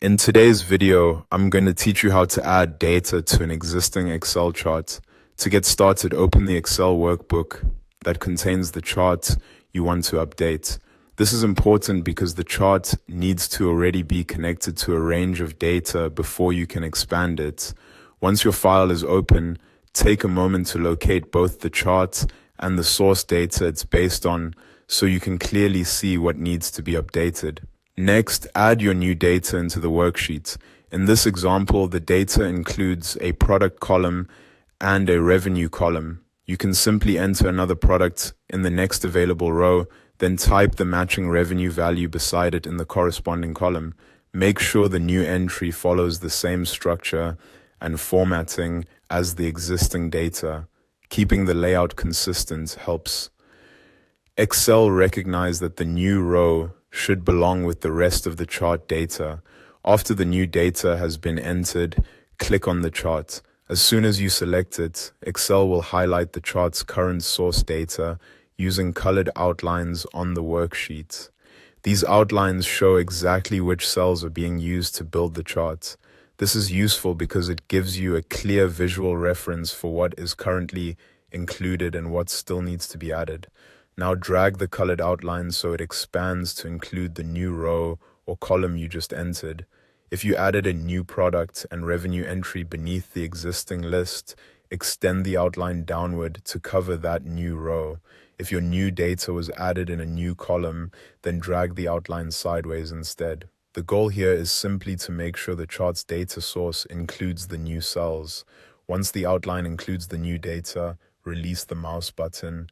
In today's video, I'm going to teach you how to add data to an existing Excel chart. To get started, open the Excel workbook that contains the chart you want to update. This is important because the chart needs to already be connected to a range of data before you can expand it. Once your file is open, take a moment to locate both the chart and the source data it's based on so you can clearly see what needs to be updated. Next, add your new data into the worksheet. In this example, the data includes a product column and a revenue column. You can simply enter another product in the next available row, then type the matching revenue value beside it in the corresponding column. Make sure the new entry follows the same structure and formatting as the existing data. Keeping the layout consistent helps. Excel recognizes that the new row should belong with the rest of the chart data. After the new data has been entered, click on the chart. As soon as you select it, Excel will highlight the chart's current source data using colored outlines on the worksheet. These outlines show exactly which cells are being used to build the chart. This is useful because it gives you a clear visual reference for what is currently included and what still needs to be added. Now drag the colored outline so it expands to include the new row or column you just entered. If you added a new product and revenue entry beneath the existing list, extend the outline downward to cover that new row. If your new data was added in a new column, then drag the outline sideways instead. The goal here is simply to make sure the chart's data source includes the new cells. Once the outline includes the new data, release the mouse button.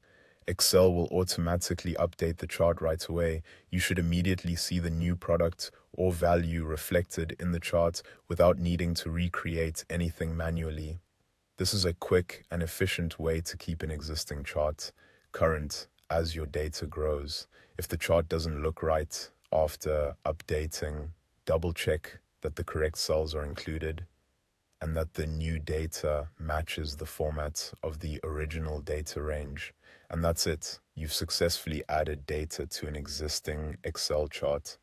Excel will automatically update the chart right away. You should immediately see the new product or value reflected in the chart without needing to recreate anything manually. This is a quick and efficient way to keep an existing chart current as your data grows. If the chart doesn't look right after updating, double check that the correct cells are included and that the new data matches the format of the original data range. And that's it. You've successfully added data to an existing Excel chart.